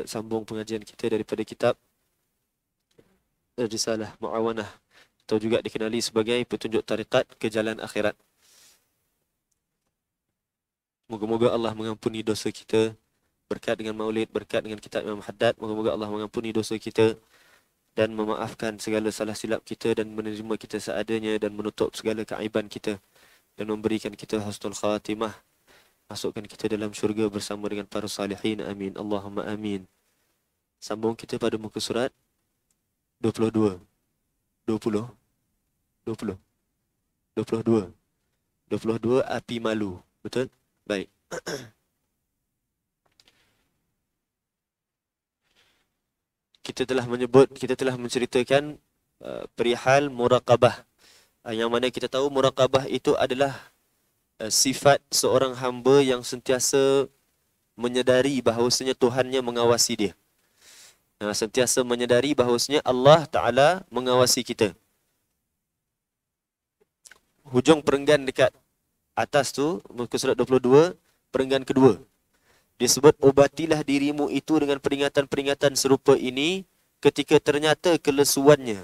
Sambung pengajian kita daripada kitab Risalah Mu'awanah atau juga dikenali sebagai petunjuk tarikat ke jalan akhirat. Moga-moga Allah mengampuni dosa kita berkat dengan maulid, berkat dengan kitab Imam Haddad. Moga-moga Allah mengampuni dosa kita dan memaafkan segala salah silap kita dan menerima kita seadanya dan menutup segala keaiban kita dan memberikan kita husnul khatimah. Masukkan kita dalam syurga bersama dengan para salihin. Amin. Allahumma amin. Sambung kita pada muka surat 22. 20. 20. 22. 22 api malu. Betul? Baik. Kita telah menceritakan perihal muraqabah. Yang mana kita tahu muraqabah itu adalah sifat seorang hamba yang sentiasa menyedari bahawasanya Tuhannya mengawasi dia. Sentiasa menyedari bahawasanya Allah Ta'ala mengawasi kita. Hujung perenggan dekat atas tu, muka surat 22, perenggan kedua. Disebut, obatilah dirimu itu dengan peringatan-peringatan serupa ini ketika ternyata kelesuannya.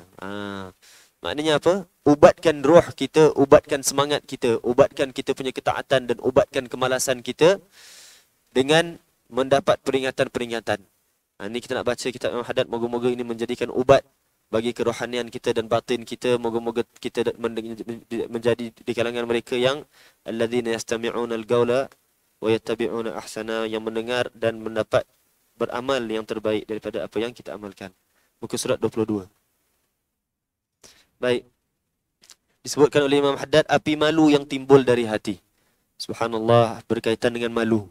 Maknanya apa? Ubatkan roh kita, ubatkan semangat kita, ubatkan kita punya ketaatan dan ubatkan kemalasan kita dengan mendapat peringatan-peringatan. Ini kita nak baca kitab Imam Haddad. Moga-moga ini menjadikan ubat bagi kerohanian kita dan batin kita. Moga-moga kita menjadi di kalangan mereka yang alladzina yastami'una al-qawla wa yattabi'una ahsana, yang mendengar dan mendapat beramal yang terbaik daripada apa yang kita amalkan. Muka surat 22. Baik. Disebutkan oleh Imam Haddad, api malu yang timbul dari hati. Subhanallah, berkaitan dengan malu.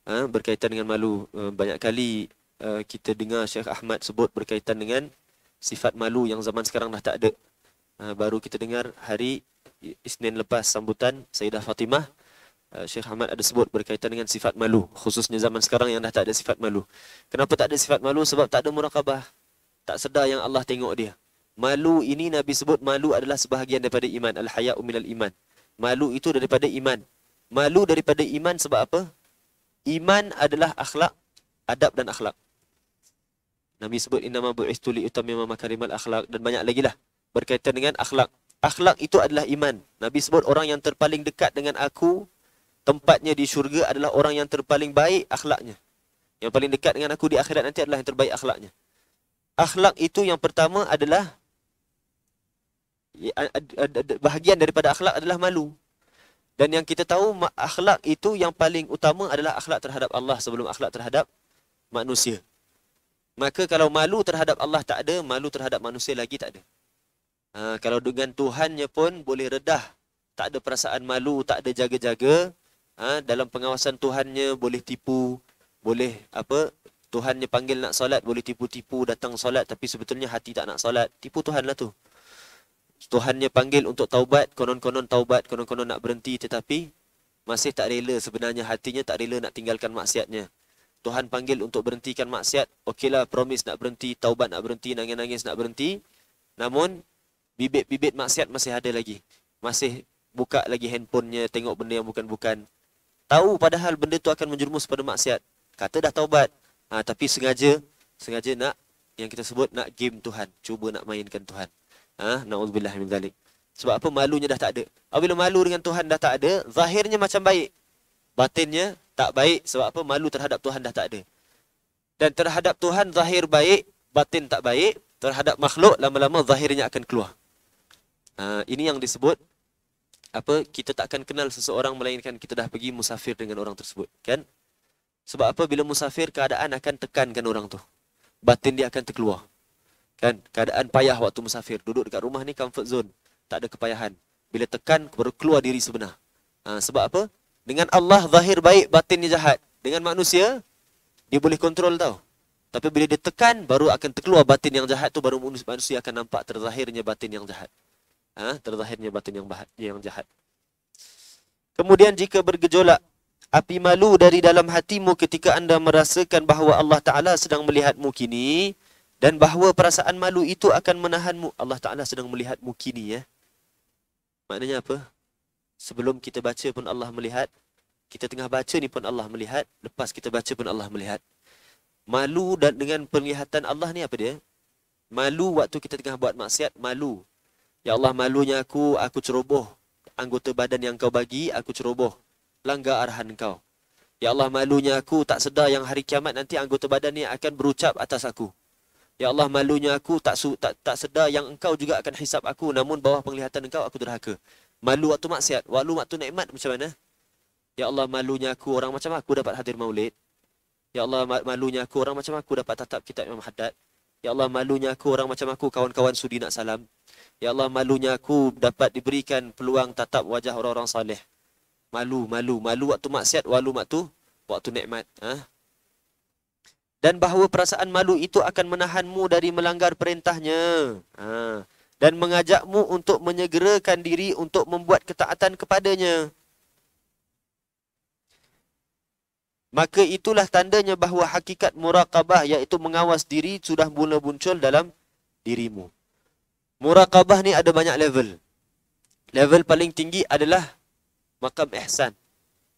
Berkaitan dengan malu. Banyak kali kita dengar Syekh Ahmad sebut berkaitan dengan sifat malu yang zaman sekarang dah tak ada. Baru kita dengar hari Isnin lepas sambutan Sayyidah Fatimah, Syekh Ahmad ada sebut berkaitan dengan sifat malu, khususnya zaman sekarang yang dah tak ada sifat malu. Kenapa tak ada sifat malu? Sebab tak ada muraqabah. Tak sedar yang Allah tengok dia. Malu ini Nabi sebut malu adalah sebahagian daripada iman. Al-haya'u minal iman. Malu itu daripada iman. Malu daripada iman sebab apa? Iman adalah akhlak, adab dan akhlak. Nabi sebut innama bu'istu li utammima makarimal akhlak, dan banyak lagi lah berkaitan dengan akhlak. Akhlak itu adalah iman. Nabi sebut orang yang terpaling dekat dengan aku, tempatnya di syurga adalah orang yang terpaling baik akhlaknya. Yang paling dekat dengan aku di akhirat nanti adalah yang terbaik akhlaknya. Akhlak itu yang pertama adalah, bahagian daripada akhlak adalah malu. Dan yang kita tahu akhlak itu yang paling utama adalah akhlak terhadap Allah sebelum akhlak terhadap manusia. Maka kalau malu terhadap Allah tak ada, malu terhadap manusia lagi tak ada. Kalau dengan Tuhannya pun boleh redah, tak ada perasaan malu, tak ada jaga-jaga. Dalam pengawasan Tuhannya boleh tipu, boleh apa? Tuhannya panggil nak solat, boleh tipu-tipu datang solat tapi sebetulnya hati tak nak solat. Tipu Tuhan lah tu. Tuhannya panggil untuk taubat, konon-konon taubat, konon-konon nak berhenti tetapi masih tak rela, sebenarnya hatinya tak rela nak tinggalkan maksiatnya. Tuhan panggil untuk berhentikan maksiat, okeylah, promise nak berhenti, taubat nak berhenti, nangis-nangis nak berhenti. Namun bibit-bibit maksiat masih ada lagi. Masih buka lagi handphonenya, tengok benda yang bukan-bukan. Tahu padahal benda tu akan menjerumus pada maksiat. Kata dah taubat, tapi sengaja nak, yang kita sebut nak game Tuhan, cuba nak mainkan Tuhan. Na'udzubillah min zalik. Sebab apa? Malunya dah tak ada. Apabila malu dengan Tuhan dah tak ada, zahirnya macam baik, batinnya tak baik. Sebab apa? Malu terhadap Tuhan dah tak ada. Dan terhadap Tuhan zahir baik, batin tak baik. Terhadap makhluk lama-lama zahirnya akan keluar. Ini yang disebut apa? Kita tak akan kenal seseorang melainkan kita dah pergi musafir dengan orang tersebut, kan? Sebab apa? Bila musafir, keadaan akan tekankan orang tu. Batin dia akan terkeluar. Kan? Keadaan payah waktu musafir. Duduk dekat rumah ni comfort zone. Tak ada kepayahan. Bila tekan, baru keluar diri sebenar. Sebab apa? Dengan Allah zahir baik, batinnya jahat. Dengan manusia, dia boleh kontrol tau. Tapi bila dia tekan, baru akan terkeluar batin yang jahat tu, baru manusia akan nampak terzahirnya batin yang jahat. Terzahirnya batin yang jahat. Kemudian jika bergejolak api malu dari dalam hatimu ketika anda merasakan bahawa Allah Ta'ala sedang melihatmu kini, dan bahawa perasaan malu itu akan menahanmu. Allah Ta'ala sedang melihatmu kini, ya. Maknanya apa? Sebelum kita baca pun Allah melihat. Kita tengah baca ni pun Allah melihat. Lepas kita baca pun Allah melihat. Malu dan dengan penglihatan Allah ni apa dia? Malu waktu kita tengah buat maksiat, malu. Ya Allah, malunya aku ceroboh anggota badan yang kau bagi, aku ceroboh. Langgar arahan kau. Ya Allah, malunya aku tak sedar yang hari kiamat nanti anggota badan ni akan berucap atas aku. Ya Allah, malunya aku tak sedar yang engkau juga akan hisap aku, namun bawah penglihatan engkau aku derhaka. Malu waktu maksiat, waktu nikmat macam mana? Ya Allah, malunya aku orang macam aku dapat hadir maulid. Ya Allah, malunya aku orang macam aku dapat tatap kitab Imam Haddad. Ya Allah, malunya aku orang macam aku kawan-kawan sudi nak salam. Ya Allah, malunya aku dapat diberikan peluang tatap wajah orang-orang saleh. Malu waktu maksiat, malu waktu nikmat. Dan bahawa perasaan malu itu akan menahanmu dari melanggar perintahnya. Dan mengajakmu untuk menyegerakan diri untuk membuat ketaatan kepadanya. Maka itulah tandanya bahawa hakikat muraqabah, iaitu mengawas diri, sudah mula muncul dalam dirimu. Muraqabah ni ada banyak level. Level paling tinggi adalah maqam ihsan.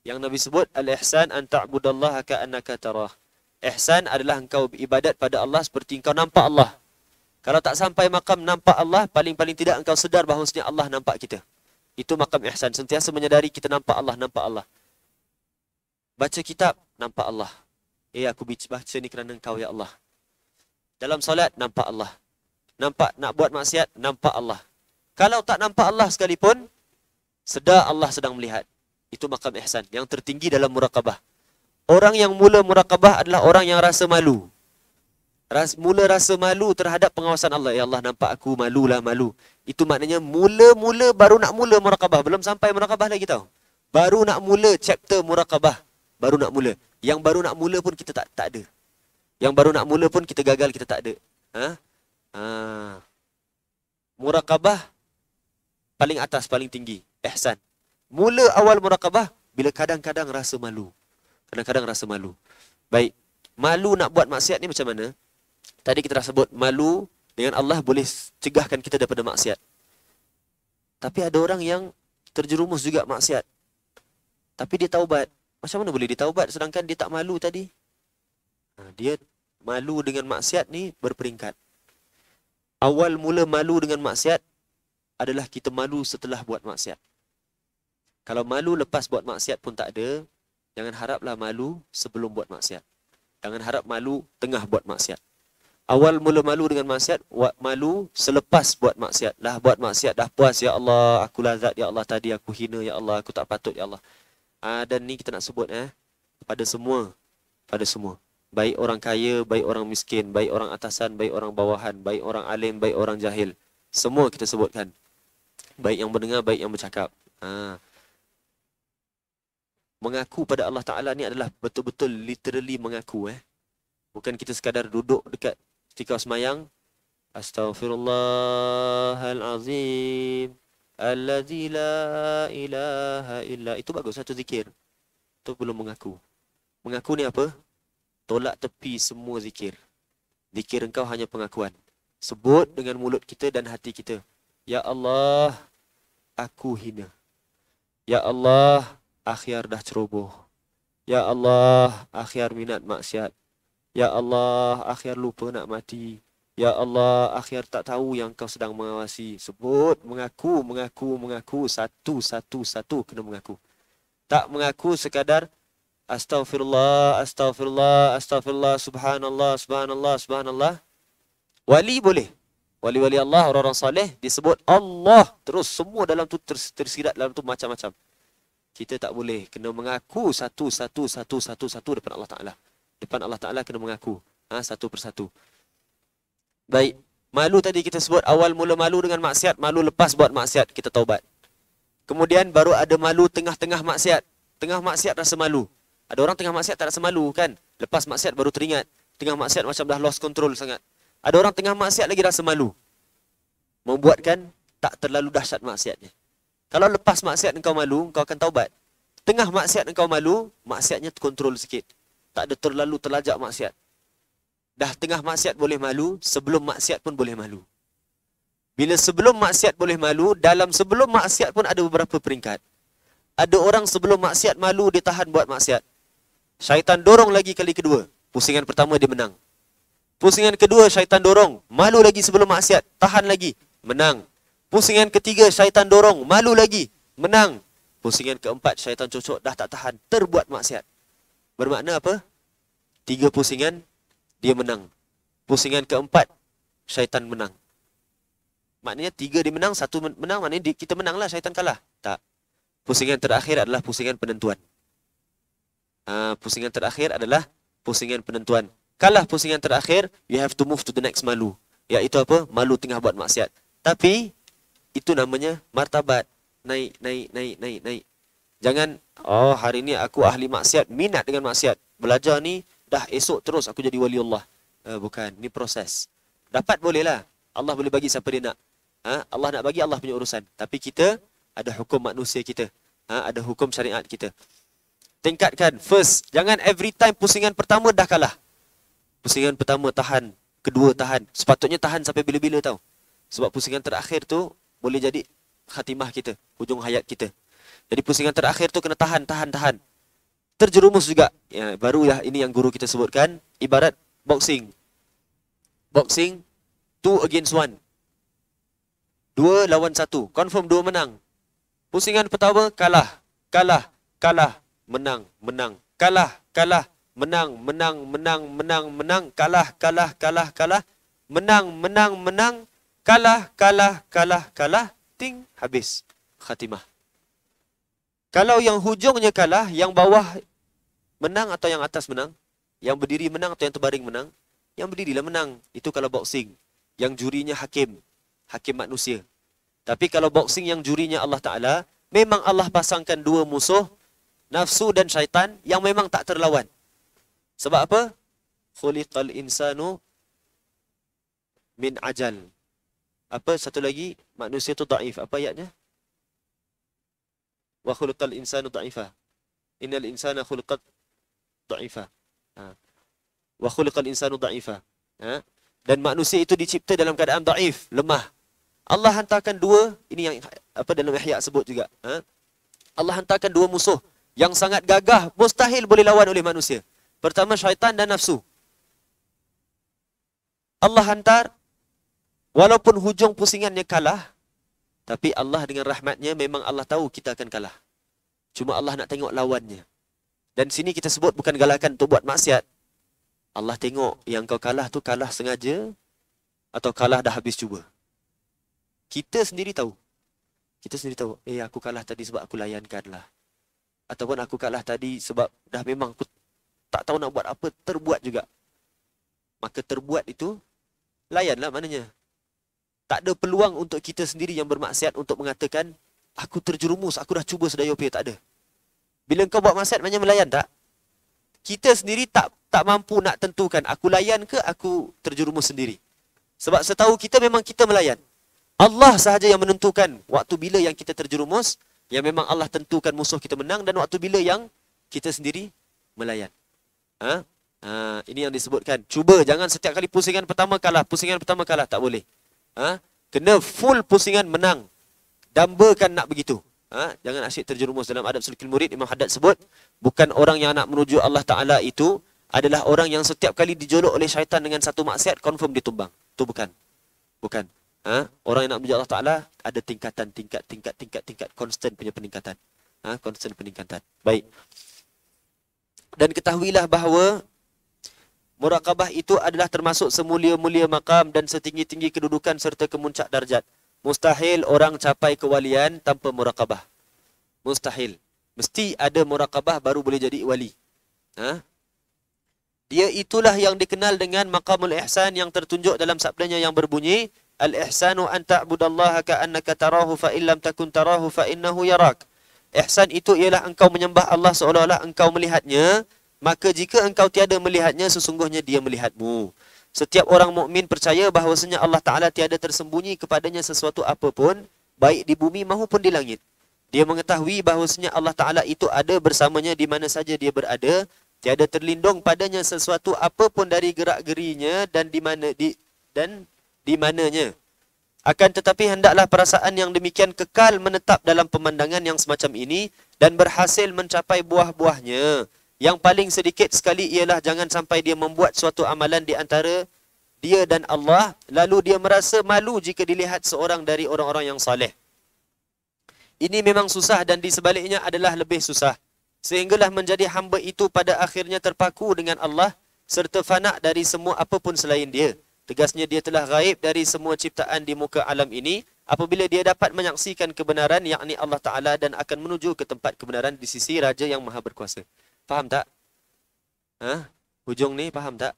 Yang Nabi sebut, al-ihsan an ta'budallaha ka'annaka tarah. Ihsan adalah engkau beribadat pada Allah seperti engkau nampak Allah. Kalau tak sampai maqam nampak Allah, paling-paling tidak engkau sedar bahawasanya Allah nampak kita. Itu maqam ihsan. Sentiasa menyadari kita nampak Allah, nampak Allah. Baca kitab, nampak Allah. Aku baca ni kerana engkau, ya Allah. Dalam solat, nampak Allah. Nampak nak buat maksiat, nampak Allah. Kalau tak nampak Allah sekalipun, sedar Allah sedang melihat. Itu maqam ihsan, yang tertinggi dalam muraqabah. Orang yang mula muraqabah adalah orang yang rasa malu. Mula rasa malu terhadap pengawasan Allah. Ya Allah, nampak aku, malulah, malu. Itu maknanya mula-mula baru nak mula muraqabah. Belum sampai muraqabah lagi tau. Baru nak mula chapter muraqabah. Baru nak mula. Yang baru nak mula pun kita tak ada. Yang baru nak mula pun kita gagal, kita tak ada. Muraqabah paling atas, paling tinggi. Ihsan. Mula awal muraqabah bila kadang-kadang rasa malu. Kadang-kadang rasa malu. Baik. Malu nak buat maksiat ni macam mana? Tadi kita dah sebut malu dengan Allah boleh cegahkan kita daripada maksiat. Tapi ada orang yang terjerumus juga maksiat. Tapi dia taubat. Macam mana boleh dia taubat sedangkan dia tak malu tadi? Dia malu dengan maksiat ni berperingkat. Awal mula malu dengan maksiat adalah kita malu setelah buat maksiat. Kalau malu lepas buat maksiat pun tak ada, jangan haraplah malu sebelum buat maksiat. Jangan harap malu tengah buat maksiat. Awal mula malu dengan maksiat, malu selepas buat maksiat. Dah buat maksiat, dah puas, ya Allah, aku lazat, ya Allah, tadi aku hina, ya Allah, aku tak patut, ya Allah. Dan ni kita nak sebut pada semua. Baik orang kaya, baik orang miskin, baik orang atasan, baik orang bawahan, baik orang alim, baik orang jahil. Semua kita sebutkan. Baik yang mendengar, baik yang bercakap. Mengaku pada Allah Ta'ala ni adalah betul-betul literally mengaku. Bukan kita sekadar duduk dekat ketika semayang. Astaghfirullahalazim. Allazi la ilaha illa. Itu bagus, satu zikir. Itu belum mengaku. Mengaku ni apa? Tolak tepi semua zikir. Zikir engkau hanya pengakuan. Sebut dengan mulut kita dan hati kita. Ya Allah, aku hina. Ya Allah, akhyar dah ceroboh. Ya Allah, akhyar minat maksiat. Ya Allah, akhyar lupa nak mati. Ya Allah, akhyar tak tahu yang kau sedang mengawasi. Sebut, mengaku. Satu, kena mengaku. Tak mengaku sekadar astaghfirullah, subhanallah. Wali boleh. Wali-wali Allah, orang-orang saleh disebut Allah. Terus semua dalam tu tersirat dalam tu macam-macam. Kita tak boleh. Kena mengaku satu depan Allah Ta'ala. Depan Allah Ta'ala kena mengaku. Satu persatu. Baik, malu tadi kita sebut awal mula malu dengan maksiat, malu lepas buat maksiat, kita taubat. Kemudian baru ada malu tengah-tengah maksiat. Tengah maksiat rasa malu. Ada orang tengah maksiat tak rasa malu kan? Lepas maksiat baru teringat. Tengah maksiat macam dah lost control sangat. Ada orang tengah maksiat lagi rasa malu. Membuatkan tak terlalu dahsyat maksiatnya. Kalau lepas maksiat engkau malu, engkau akan taubat. Tengah maksiat engkau malu, maksiatnya terkontrol sikit. Tak ada terlalu terlajak maksiat. Dah tengah maksiat boleh malu, sebelum maksiat pun boleh malu. Bila sebelum maksiat boleh malu, dalam sebelum maksiat pun ada beberapa peringkat. Ada orang sebelum maksiat malu, dia tahan buat maksiat. Syaitan dorong lagi kali kedua. Pusingan pertama dia menang. Pusingan kedua syaitan dorong, malu lagi sebelum maksiat, tahan lagi, menang. Pusingan ketiga syaitan dorong, malu lagi, menang. Pusingan keempat syaitan cocok, dah tak tahan, terbuat maksiat. Bermakna apa? 3 pusingan dia menang. Pusingan keempat syaitan menang. Maknanya 3 dia menang, 1 menang, maknanya kita menanglah, syaitan kalah. Tak. Pusingan terakhir adalah pusingan penentuan. Pusingan terakhir adalah pusingan penentuan. Kalah pusingan terakhir, you have to move to the next malu. Iaitu apa? Malu tengah buat maksiat. Tapi itu namanya martabat. Naik, naik, naik, naik, naik. Jangan, oh hari ni aku ahli maksiat, minat dengan maksiat. Belajar ni, dah esok terus aku jadi wali Allah. Bukan, ni proses. Dapat bolehlah. Allah boleh bagi siapa dia nak. Allah nak bagi, Allah punya urusan. Tapi kita ada hukum manusia kita. Ada hukum syariat kita. Tingkatkan. First, jangan every time pusingan pertama dah kalah. Pusingan pertama tahan, kedua tahan. Sepatutnya tahan sampai bila-bila tau. Sebab pusingan terakhir tu boleh jadi khatimah kita, hujung hayat kita. Jadi pusingan terakhir tu kena tahan, tahan, tahan. Terjerumus juga. Ya, barulah ini yang guru kita sebutkan. Ibarat boxing. Boxing, 2 against 1. 2 lawan 1. Confirm 2 menang. Pusingan pertama kalah, kalah, kalah, menang, menang. Kalah, kalah, menang, menang, menang, menang, menang. Kalah, kalah, kalah, kalah. Menang, menang, menang. Kalah, kalah, kalah, kalah. Ting, habis. Khatimah. Kalau yang hujungnya kalah, yang bawah menang atau yang atas menang? Yang berdiri menang atau yang terbaring menang? Yang berdirilah menang. Itu kalau boxing. Yang jurinya hakim. Hakim manusia. Tapi kalau boxing yang jurinya Allah Ta'ala, memang Allah pasangkan 2 musuh, nafsu dan syaitan, yang memang tak terlawan. Sebab apa? Khuliqal insanu min ajal. Apa satu lagi? Manusia tu daif. Apa ayatnya? Wa khuliqal insanu da'ifa. Innal insana khuliqat da'ifa. Wa khuliqal insanu da'ifa. Dan manusia itu dicipta dalam keadaan daif, lemah. Allah hantarkan 2, ini yang apa dalam Ihya sebut juga. Allah hantarkan 2 musuh yang sangat gagah, mustahil boleh lawan oleh manusia. Pertama syaitan dan nafsu. Allah hantar, walaupun hujung pusingannya kalah, tapi Allah dengan rahmatnya memang Allah tahu kita akan kalah. Cuma Allah nak tengok lawannya. Dan sini kita sebut bukan galakan untuk buat maksiat. Allah tengok yang kau kalah tu kalah sengaja atau kalah dah habis cuba. Kita sendiri tahu. Kita sendiri tahu, aku kalah tadi sebab aku layankan lah. Ataupun aku kalah tadi sebab dah memang aku tak tahu nak buat apa, terbuat juga. Maka terbuat itu, layanlah maknanya. Tak ada peluang untuk kita sendiri yang bermaksiat untuk mengatakan, aku terjerumus, aku dah cuba sedaya upaya, tak ada. Bila kau buat maksiat, maknanya melayan tak? Kita sendiri tak mampu nak tentukan, aku layan ke aku terjerumus sendiri. Sebab setahu kita memang kita melayan. Allah sahaja yang menentukan waktu bila yang kita terjerumus, yang memang Allah tentukan musuh kita menang, dan waktu bila yang kita sendiri melayan. Ini yang disebutkan. Cuba, jangan setiap kali pusingan pertama kalah, tak boleh. Kena full pusingan menang. Dambakan nak begitu. Jangan asyik terjerumus. Dalam adab sulukul murid, Imam Haddad sebut, bukan orang yang nak menuju Allah Ta'ala itu adalah orang yang setiap kali dijolok oleh syaitan dengan satu maksiat, confirm ditumbang. Itu bukan. Bukan. Orang yang nak menuju Allah Ta'ala ada tingkatan, tingkat, constant punya peningkatan. Constant peningkatan. Baik. Dan ketahuilah bahawa muraqabah itu adalah termasuk semulia-mulia maqam dan setinggi-tinggi kedudukan serta kemuncak darjat. Mustahil orang capai kewalian tanpa muraqabah. Mustahil. Mesti ada muraqabah baru boleh jadi wali. Dia itulah yang dikenal dengan maqamul ihsan yang tertunjuk dalam sabdanya yang berbunyi, Al-ihsanu an ta'budallaha ka'annaka tarahu fa illam takun tarahu fa innahu yarak. Ihsan itu ialah engkau menyembah Allah seolah-olah engkau melihatnya, maka jika engkau tiada melihatnya, sesungguhnya dia melihatmu. Setiap orang mukmin percaya bahawasanya Allah Ta'ala tiada tersembunyi kepadanya sesuatu apapun, baik di bumi maupun di langit. Dia mengetahui bahawasanya Allah Ta'ala itu ada bersamanya di mana saja dia berada, tiada terlindung padanya sesuatu apapun dari gerak-gerinya dan di mananya. Akan tetapi hendaklah perasaan yang demikian kekal menetap dalam pemandangan yang semacam ini dan berhasil mencapai buah-buahnya. Yang paling sedikit sekali ialah jangan sampai dia membuat suatu amalan di antara dia dan Allah, lalu dia merasa malu jika dilihat seorang dari orang-orang yang saleh. Ini memang susah dan di sebaliknya adalah lebih susah. Sehinggalah menjadi hamba itu pada akhirnya terpaku dengan Allah serta fana dari semua apapun selain dia. Tegasnya dia telah gaib dari semua ciptaan di muka alam ini apabila dia dapat menyaksikan kebenaran yakni Allah Ta'ala dan akan menuju ke tempat kebenaran di sisi Raja yang Maha Berkuasa. Faham tak? Hujung ni faham tak?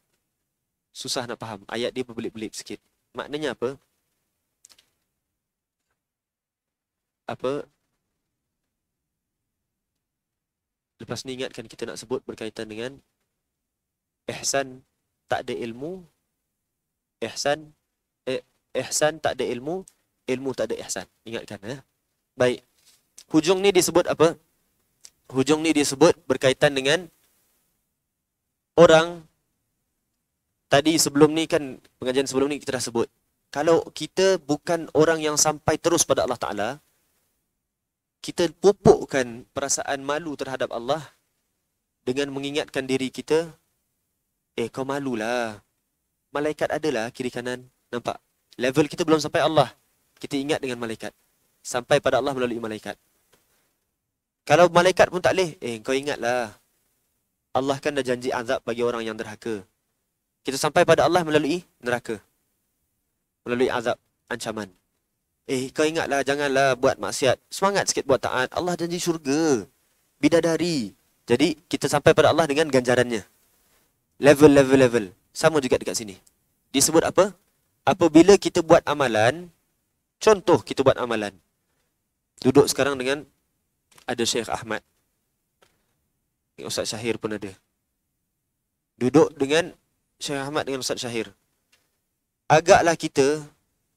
Susah nak faham. Ayat dia berbelit-belit sikit. Maknanya apa? Lepas ni ingatkan kita nak sebut berkaitan dengan ihsan tak ada ilmu, ihsan tak ada ilmu, ilmu tak ada ihsan. Ingatkan. Baik. Hujung ni disebut apa? Hujung ni disebut berkaitan dengan orang. Tadi sebelum ni kan, pengajian sebelum ni kita dah sebut. Kalau kita bukan orang yang sampai terus pada Allah Ta'ala, kita pupukkan perasaan malu terhadap Allah dengan mengingatkan diri kita, kau malulah. Malaikat adalah kiri kanan. Nampak? Level kita belum sampai Allah. Kita ingat dengan malaikat. Sampai pada Allah melalui malaikat. Kalau malaikat pun tak boleh, kau ingatlah. Allah kan dah janji azab bagi orang yang derhaka. Kita sampai pada Allah melalui neraka. Melalui azab, ancaman. Kau ingatlah, janganlah buat maksiat. Semangat sikit buat taat. Allah janji syurga. Bidadari. Jadi, kita sampai pada Allah dengan ganjarannya. Level. Sama juga dekat sini. Disebut apa? Apabila kita buat amalan, contoh kita buat amalan. Duduk sekarang dengan ada Syekh Ahmad. Ustaz Syahir pun ada. Duduk dengan Syekh Ahmad dengan Ustaz Syahir. Agaklah kita,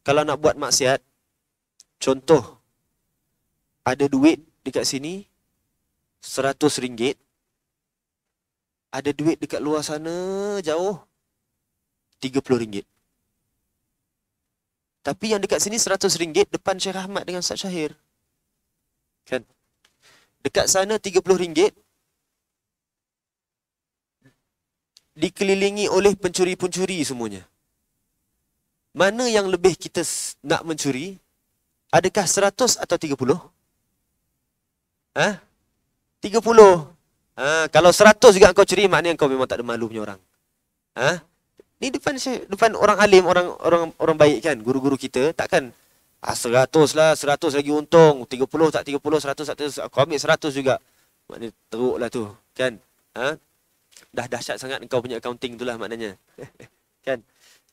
kalau nak buat maksiat, contoh, ada duit dekat sini, RM100. Ada duit dekat luar sana, jauh, RM30. Tapi yang dekat sini RM100 depan Syekh Ahmad dengan Ustaz Syahir. Kan? Dekat sana RM30, dikelilingi oleh pencuri-pencuri semuanya. Mana yang lebih kita nak mencuri? Adakah 100 atau 30? 30. Kalau 100 juga kau curi, maknanya kau memang tak ada malu punya orang. Ni depan orang alim, orang baik kan, guru-guru kita, takkan 100 lah, 100 lagi untung, 30 tak 30, 100 tak 100, kau ambil 100 juga. Maknanya teruk lah tu, kan? Dah dahsyat sangat kau punya accounting tu lah maknanya. Kan?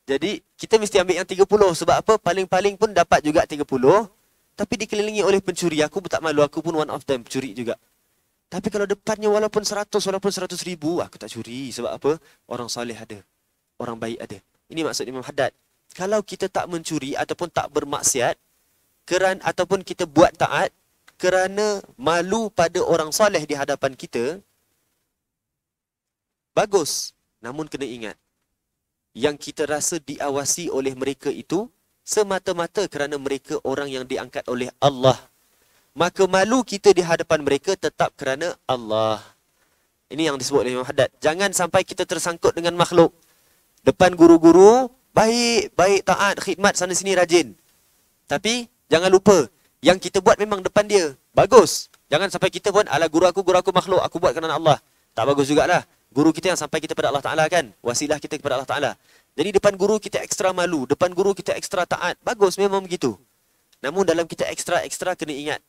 Jadi, kita mesti ambil yang 30. Sebab apa? Paling-paling pun dapat juga 30. Tapi dikelilingi oleh pencuri. Aku pun tak malu. Aku pun one of them. Pencuri juga. Tapi kalau depannya walaupun 100, walaupun 100,000, aku tak curi. Sebab apa? Orang soleh ada. Orang baik ada. Ini maksud Imam Haddad. Kalau kita tak mencuri ataupun tak bermaksiat, ataupun kita buat taat, kerana malu pada orang soleh di hadapan kita, bagus. Namun kena ingat, yang kita rasa diawasi oleh mereka itu semata-mata kerana mereka orang yang diangkat oleh Allah. Maka malu kita di hadapan mereka tetap kerana Allah. Ini yang disebut oleh Imam Haddad. Jangan sampai kita tersangkut dengan makhluk. Depan guru-guru, baik, taat, khidmat, sana sini rajin. Tapi jangan lupa, yang kita buat memang depan dia. Bagus. Jangan sampai kita pun, ala guru aku makhluk, aku buat kerana Allah. Tak bagus jugalah. Guru kita yang sampai kita pada Allah Ta'ala kan. Wasilah kita kepada Allah Ta'ala. Jadi depan guru kita ekstra malu. Depan guru kita ekstra taat. Bagus, memang begitu. Namun dalam kita ekstra kena ingat.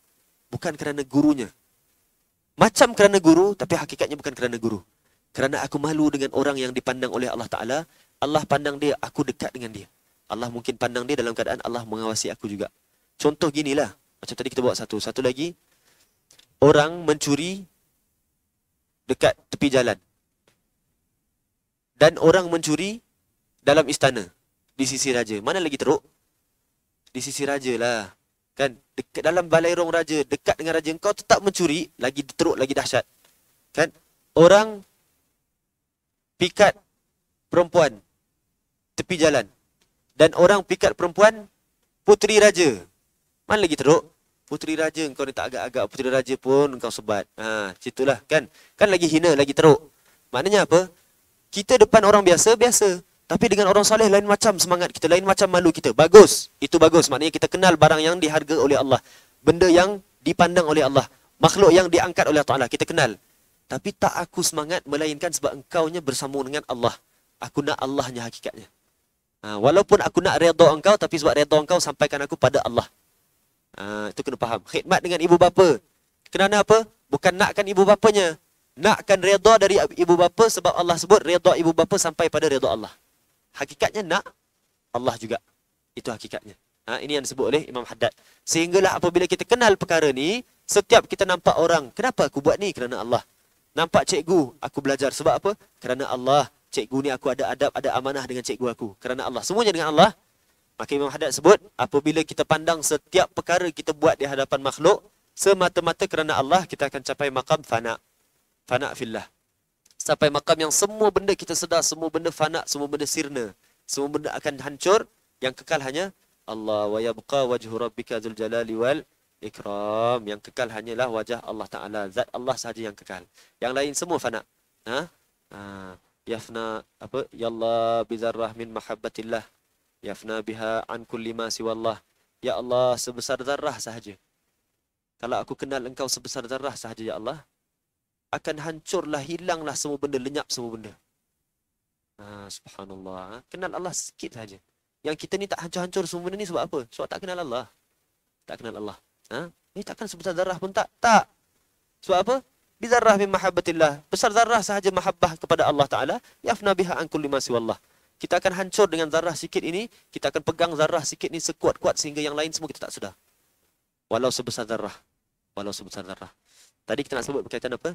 Bukan kerana gurunya. Macam kerana guru, tapi hakikatnya bukan kerana guru. Kerana aku malu dengan orang yang dipandang oleh Allah Ta'ala. Allah pandang dia, aku dekat dengan dia. Allah mungkin pandang dia dalam keadaan Allah mengawasi aku juga. Contoh ginilah. Macam tadi kita buat satu. Satu lagi. Orang mencuri dekat tepi jalan. Dan orang mencuri dalam istana. Di sisi raja. Mana lagi teruk? Di sisi raja lah. Kan? Dekat dalam balai rong raja. Dekat dengan raja. Engkau tetap mencuri. Lagi teruk, lagi dahsyat. Kan? Orang pikat perempuan. Tepi jalan. Dan orang pikat perempuan. Puteri raja. Mana lagi teruk? puteri raja engkau ni tak agak-agak, puteri raja pun engkau sebat. Situlah kan. Kan lagi hina, lagi teruk. Maknanya apa? Kita depan orang biasa, biasa. Tapi dengan orang soleh lain macam semangat kita, lain macam malu kita. Bagus. Itu bagus. Maknanya kita kenal barang yang dihargai oleh Allah. Benda yang dipandang oleh Allah. Makhluk yang diangkat oleh Allah Ta'ala. Kita kenal. Tapi tak aku semangat melainkan sebab engkaunya bersambung dengan Allah. Aku nak Allahnya hakikatnya. Walaupun aku nak redha engkau, tapi sebab redha engkau sampaikan aku pada Allah. Itu kena faham. Khidmat dengan ibu bapa. Kerana apa? Bukan nakkan ibu bapanya. Nakkan redha dari ibu bapa sebab Allah sebut redha ibu bapa sampai pada redha Allah. Hakikatnya nak Allah juga. Itu hakikatnya. Ini yang disebut oleh Imam Haddad. Sehinggalah apabila kita kenal perkara ni, setiap kita nampak orang, kenapa aku buat ni? Kerana Allah. Nampak cikgu, aku belajar. Sebab apa? Kerana Allah. Cikgu ni aku ada adab, ada amanah dengan cikgu aku. Kerana Allah. Semuanya dengan Allah. Maka Imam Haddad sebut, apabila kita pandang setiap perkara kita buat di hadapan makhluk, semata-mata kerana Allah, kita akan capai maqam fana. Fana fillah. Sampai maqam yang semua benda kita sedar, semua benda fana, semua benda sirna. Semua benda akan hancur, yang kekal hanya Allah. Wa yabqa wajhu rabbika dzul jalali wal ikram. Yang kekal hanyalah wajah Allah Ta'ala. Zat Allah sahaja yang kekal. Yang lain semua fana. Yafna apa? Yallah bizarrah min mahabbatillah. Yafna biha an kulli ma siwallah. Ya Allah, sebesar zarrah sahaja. Kalau aku kenal engkau sebesar zarrah sahaja, ya Allah, akan hancurlah, hilanglah semua benda, lenyap semua benda. Subhanallah. Kenal Allah sikit sahaja. Yang kita ni tak hancur-hancur semua benda ni sebab apa? Sebab tak kenal Allah. Tak kenal Allah. Takkan sebesar zarrah pun tak. Tak. Sebab apa? Bizarrah min mahabbatillah. Besar zarrah sahaja mahabbah kepada Allah Ta'ala. Yafna biha an kulli ma siwallah. Kita akan hancur dengan zarrah sikit ini. Kita akan pegang zarrah sikit ni sekuat-kuat sehingga yang lain semua kita tak sedar. Walau sebesar zarrah. Walau sebesar zarrah. Tadi kita nak sebut berkaitan apa?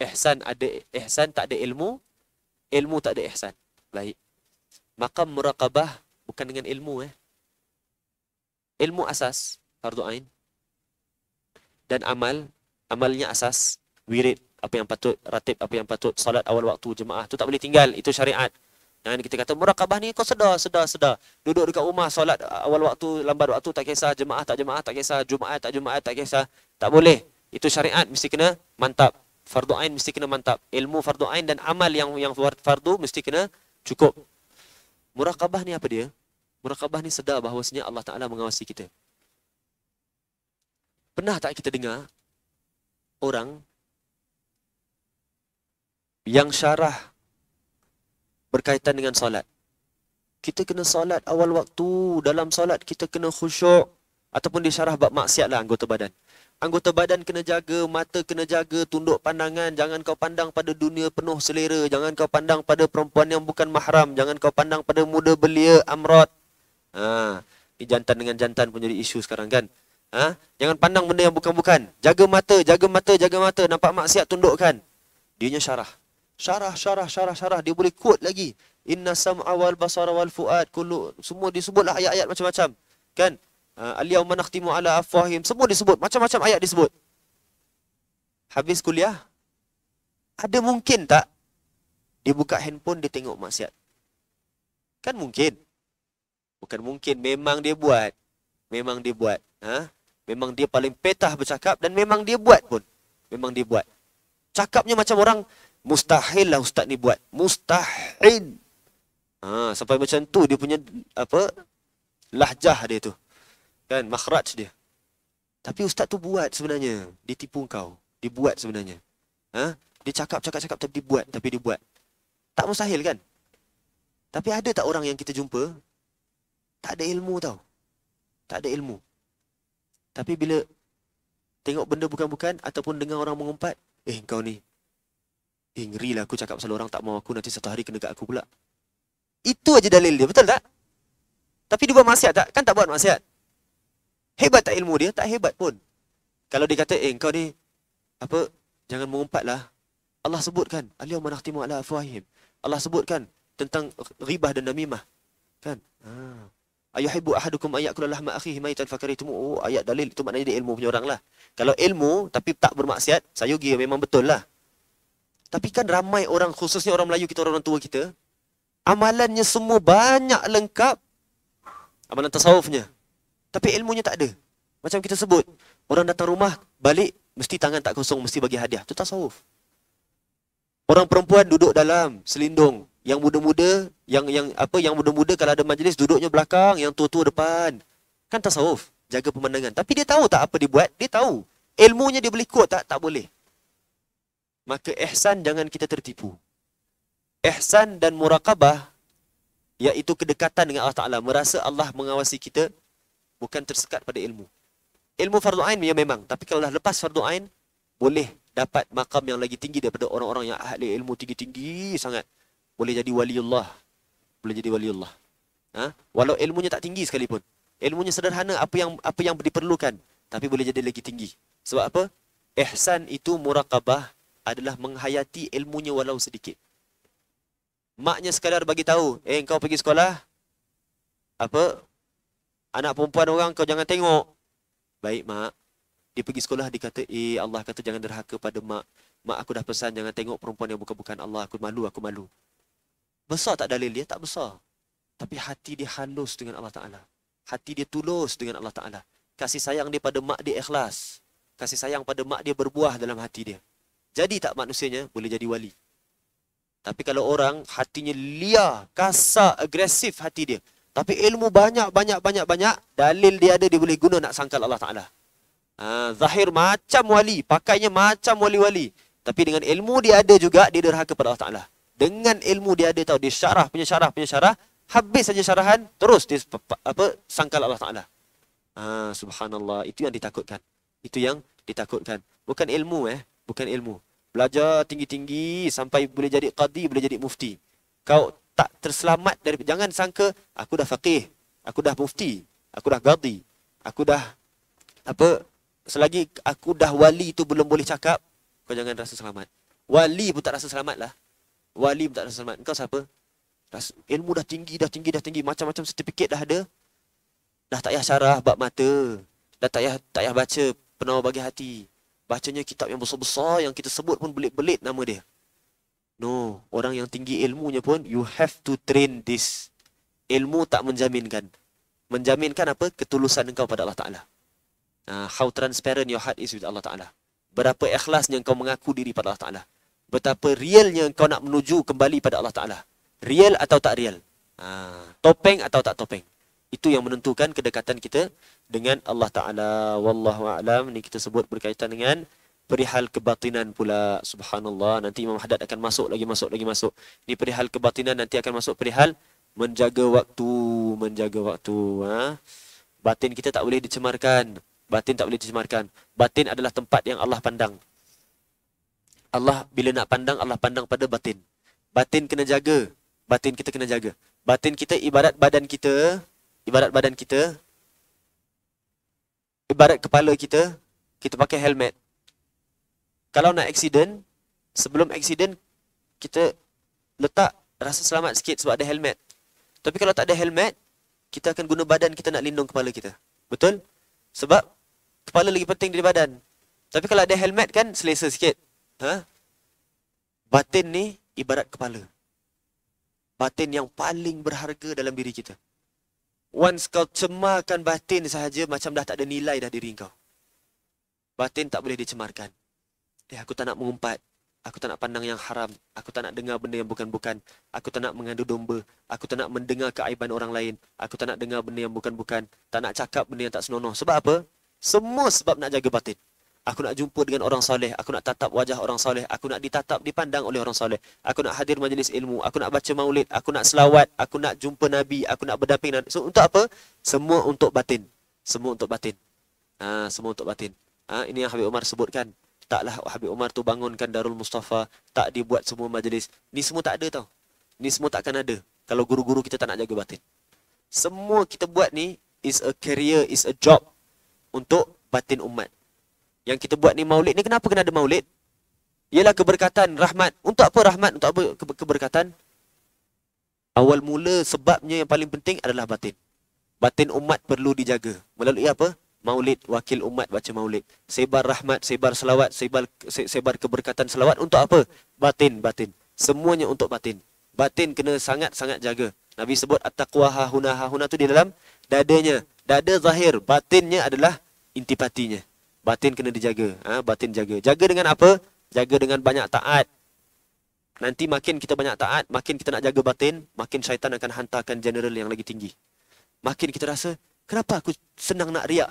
Ihsan ada ihsan, tak ada ilmu. Ilmu tak ada ihsan. Baik. Maqam muraqabah bukan dengan ilmu. Ilmu asas, fardu ain. Dan amalnya asas, wirid, apa yang patut, ratib, apa yang patut, salat awal waktu, jemaah, tu tak boleh tinggal, itu syariat. Jangan kita kata muraqabah ni kau sedar. Duduk dekat rumah, solat awal waktu, lambat waktu, tak kisah, jemaah tak kisah, Jumaat tak kisah. Tak boleh. Itu syariat, mesti kena mantap. Fardu ain mesti kena mantap. Ilmu fardu ain dan amal yang fardu mesti kena cukup. Muraqabah ni apa dia? Muraqabah ni sedar bahawasanya Allah Ta'ala mengawasi kita. Pernah tak kita dengar orang yang syarah berkaitan dengan solat? Kita kena solat awal waktu, dalam solat kita kena khusyuk. Ataupun dia syarah bab maksiat lah anggota badan. Anggota badan kena jaga, mata kena jaga, tunduk pandangan. Jangan kau pandang pada dunia penuh selera. Jangan kau pandang pada perempuan yang bukan mahram. Jangan kau pandang pada muda belia, amrat. Ini jantan dengan jantan pun jadi isu sekarang kan. Jangan pandang benda yang bukan-bukan. Jaga mata. Nampak maksiat, tundukkan. Dianya syarah. Syarah. Dia boleh quote lagi. Inna sam'a wal basara wal fu'ad. Semua disebutlah ayat-ayat macam-macam. Kan? Al-yawma nakhtimu ala afwahim. Semua disebut. Macam-macam ayat disebut. Habis kuliah, ada mungkin tak dia buka handphone, dia tengok maksiat? Kan mungkin. Bukan mungkin. Memang dia buat. Memang dia paling petah bercakap dan memang dia buat pun. Memang dia buat. Cakapnya macam orang, mustahil lah ustaz ni buat. Mustahil. Sampai macam tu dia punya lahjah dia tu. Kan, makhraj dia. Tapi ustaz tu buat sebenarnya. Dia tipu kau. Dia buat sebenarnya. Dia cakap tapi dia buat. Tak mustahil kan? Tapi ada tak orang yang kita jumpa, tak ada ilmu tau. Tak ada ilmu. Tapi bila tengok benda bukan-bukan ataupun dengar orang mengumpat, kau ni, ngeri lah aku cakap pasal orang tak mau aku, nanti satu hari kena kat aku pula. Itu aja dalil dia, betul tak? Tapi dia buat maksiat tak? Kan tak buat maksiat. Hebat tak ilmu dia? Tak hebat pun. Kalau dia kata, kau ni, jangan mengumpat-lah. Allah sebutkan, al-yawma nakhtimu ala afwahihim. Allah sebutkan tentang ghibah dan namimah. Kan? Ayuhibbu ahadukum ayyakula lahma akhihi maitan fakaritumu. Ayat dalil itu maknanya dia ilmu punya orang lah. Kalau ilmu tapi tak bermaksiat, sayugi memang betul lah. Tapi kan ramai orang, khususnya orang Melayu kita, orang tua kita, amalannya semua banyak lengkap. Amalan tasawufnya. Tapi ilmunya tak ada. Macam kita sebut, orang datang rumah, balik, mesti tangan tak kosong, mesti bagi hadiah. Itu tasawuf. Orang perempuan duduk dalam selindung. Yang muda-muda, yang muda-muda kalau ada majlis duduknya belakang, yang tua-tua depan. Kan tasawuf, jaga pemandangan. Tapi dia tahu tak apa dia buat? Dia tahu. Ilmunya dia boleh ikut tak? Tak boleh. Maka ihsan jangan kita tertipu. Ihsan dan muraqabah, iaitu kedekatan dengan Allah Ta'ala. Merasa Allah mengawasi kita, bukan tersekat pada ilmu. Ilmu fardu ain ya memang. Tapi kalau dah lepas fardu ain, boleh dapat makam yang lagi tinggi daripada orang-orang yang ahli ilmu tinggi-tinggi sangat. Boleh jadi waliullah. Boleh jadi waliullah. Walau ilmunya tak tinggi sekalipun. Ilmunya sederhana, apa yang diperlukan. Tapi boleh jadi lagi tinggi. Sebab apa? Ihsan itu muraqabah adalah menghayati ilmunya walau sedikit. Maknya sekadar bagi tahu, engkau pergi sekolah, anak perempuan orang kau jangan tengok. Baik mak. Dia pergi sekolah, dia kata, Allah kata jangan derhaka pada mak. Mak aku dah pesan jangan tengok perempuan yang bukan Allah. Aku malu. Besar tak dalil dia? Tak besar. Tapi hati dia halus dengan Allah Ta'ala. Hati dia tulus dengan Allah Ta'ala. Kasih sayang dia pada mak dia ikhlas. Kasih sayang pada mak dia berbuah dalam hati dia. Jadi tak manusianya? Boleh jadi wali. Tapi kalau orang hatinya liar, kasar, agresif hati dia. Tapi ilmu banyak. Dalil dia ada, dia boleh guna nak sangkal Allah Ta'ala. Zahir macam wali, pakainya macam wali-wali. Tapi dengan ilmu dia ada juga, dia derhaka pada Allah Ta'ala. Dengan ilmu dia ada tahu, dia syarah, habis saja syarahan, terus dia sangkal Allah Ta'ala. Subhanallah, itu yang ditakutkan. Itu yang ditakutkan. Bukan ilmu bukan ilmu. Belajar tinggi-tinggi sampai boleh jadi qadi, boleh jadi mufti. Kau tak terselamat dari, jangan sangka aku dah faqih, aku dah mufti, aku dah qadi, aku dah selagi aku dah wali itu belum boleh cakap, kau jangan rasa selamat. Wali pun tak rasa selamat lah. Wali pun tak rasa selamat. Kau siapa? Ilmu dah tinggi, macam-macam sertifikat dah ada. Dah tak payah syarah bab mata. Dah tak payah baca penawar bagi hati. Bacanya kitab yang besar-besar yang kita sebut pun belit-belit nama dia. No, orang yang tinggi ilmunya pun, you have to train this. Ilmu tak menjaminkan. Menjaminkan apa? Ketulusan engkau pada Allah Ta'ala. How transparent your heart is with Allah Ta'ala. Berapa ikhlasnya engkau mengaku diri pada Allah Ta'ala. Betapa realnya engkau nak menuju kembali pada Allah Ta'ala. Real atau tak real. Topeng atau tak topeng. Itu yang menentukan kedekatan kita dengan Allah Ta'ala. Wallahu a'lam. Ini kita sebut berkaitan dengan perihal kebatinan pula. Subhanallah. Nanti Imam Haddad akan masuk lagi. Ini perihal kebatinan, nanti akan masuk perihal menjaga waktu. Batin kita tak boleh dicemarkan. Batin adalah tempat yang Allah pandang. Allah bila nak pandang, Allah pandang pada batin. Batin kena jaga. Batin kita kena jaga. Batin kita ibarat badan kita. Ibarat kepala kita. Kita pakai helmet. Kalau nak accident, sebelum accident, kita letak rasa selamat sikit sebab ada helmet. Tapi kalau tak ada helmet, kita akan guna badan kita nak lindung kepala kita. Betul? Sebab kepala lagi penting dari badan. Tapi kalau ada helmet kan, selesa sikit. Batin ni ibarat kepala. Batin yang paling berharga dalam diri kita. Once kau cemarkan batin sahaja, macam dah tak ada nilai dah diri kau. Batin tak boleh dicemarkan. Aku tak nak mengumpat. Aku tak nak pandang yang haram. Aku tak nak dengar benda yang bukan-bukan. Aku tak nak mengadu domba. Aku tak nak mendengar keaiban orang lain. Aku tak nak dengar benda yang bukan-bukan. Tak nak cakap benda yang tak senonoh. Sebab apa? Semua sebab nak jaga batin. Aku nak jumpa dengan orang soleh. Aku nak tatap wajah orang soleh. Aku nak ditatap, dipandang oleh orang soleh. Aku nak hadir majlis ilmu. Aku nak baca maulid. Aku nak selawat. Aku nak jumpa Nabi. Aku nak berdamping. So, untuk apa? Semua untuk batin. Semua untuk batin. Semua untuk batin. Ini yang Habib Umar sebutkan. Taklah Habib Umar tu bangunkan Darul Mustafa. Tak dibuat semua majlis. Ni semua tak ada tau. Ni semua takkan ada kalau guru-guru kita tak nak jaga batin. Semua kita buat ni is a career, is a job untuk batin umat. Yang kita buat ni maulid ni, kenapa kena ada maulid? Ialah keberkatan, rahmat. Untuk apa rahmat? Untuk apa keberkatan? Awal mula sebabnya yang paling penting adalah batin. Batin umat perlu dijaga. Melalui apa? Maulid, wakil umat baca maulid. Sebar rahmat, sebar selawat, sebar keberkatan selawat. Untuk apa? Batin. Semuanya untuk batin. Batin kena sangat-sangat jaga. Nabi sebut at-taqwa hahuna tu di dalam dadanya. Dada zahir, batinnya adalah intipatinya. Batin kena dijaga. Batin jaga. Jaga dengan apa? Jaga dengan banyak taat. Nanti makin kita banyak taat, makin kita nak jaga batin, makin syaitan akan hantarkan general yang lagi tinggi. Makin kita rasa, kenapa aku senang nak riak?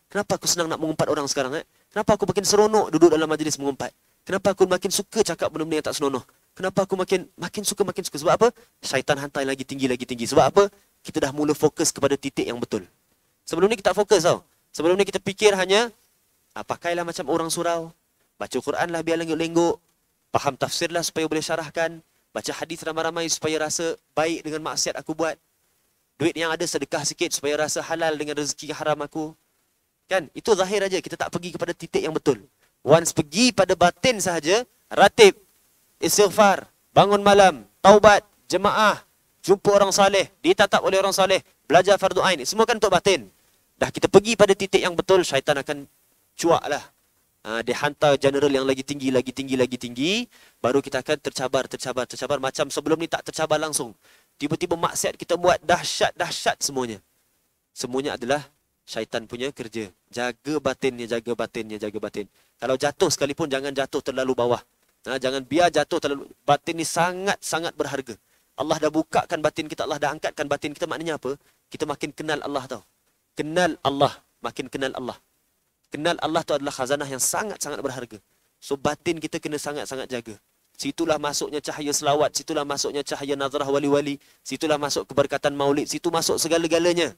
Kenapa aku senang nak mengumpat orang sekarang? Kenapa aku makin seronok duduk dalam majlis mengumpat? Kenapa aku makin suka cakap benda-benda yang tak senonoh? Kenapa aku makin suka? Sebab apa? Syaitan hantar lagi tinggi. Sebab apa? Kita dah mula fokus kepada titik yang betul. Sebelum ni kita tak fokus tau. Sebelum ni kita fikir hanya, pakailah macam orang surau. Baca Quran lah biar lenggok-lenggok. Faham tafsir lah supaya boleh syarahkan. Baca hadis ramai-ramai supaya rasa baik dengan maksiat aku buat. Duit yang ada sedekah sikit supaya rasa halal dengan rezeki haram aku. Kan? Itu zahir aja. Kita tak pergi kepada titik yang betul. Once pergi pada batin sahaja, ratib, istighfar, bangun malam, taubat, jemaah, jumpa orang saleh, ditatap oleh orang saleh, belajar fardu ain. Semua kan untuk batin. Dah kita pergi pada titik yang betul, syaitan akan cuak lah. Dia hantar general yang lagi tinggi, baru kita akan tercabar. Macam sebelum ni tak tercabar langsung. Tiba-tiba maksiat kita buat dahsyat semuanya. Semuanya adalah syaitan punya kerja. Jaga batin. Kalau jatuh sekalipun, jangan jatuh terlalu bawah. Jangan biar jatuh terlalu. Batin ni sangat berharga. Allah dah bukakan batin kita, Allah dah angkatkan batin kita. Maknanya apa? Kita makin kenal Allah tau. Makin kenal Allah. Kenal Allah tu adalah khazanah yang sangat berharga. So batin kita kena sangat jaga. Situlah masuknya cahaya selawat, situlah masuknya cahaya nazrah wali-wali, situlah masuk keberkatan maulid, situ masuk segala-galanya.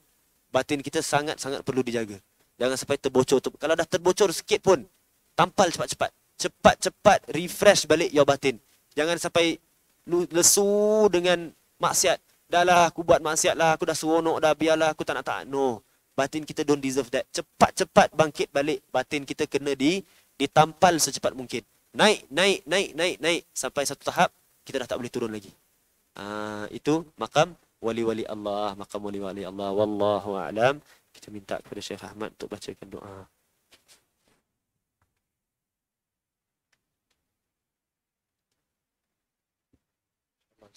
Batin kita sangat perlu dijaga. Jangan sampai terbocor. Kalau dah terbocor sikit pun, tampal cepat-cepat. Cepat-cepat refresh balik your batin. Jangan sampai lesu dengan maksiat. Dah lah aku buat maksiat lah, aku dah seronok dah, biarlah aku tak nak taat. No. Batin kita don't deserve that. Cepat-cepat bangkit balik. Batin kita kena ditampal secepat mungkin. Naik. Sampai satu tahap, kita dah tak boleh turun lagi. Itu makam wali-wali Allah. Wallahu a'lam. Kita minta kepada Syekh Ahmad untuk bacakan doa.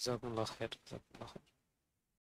Jazakumullah khair.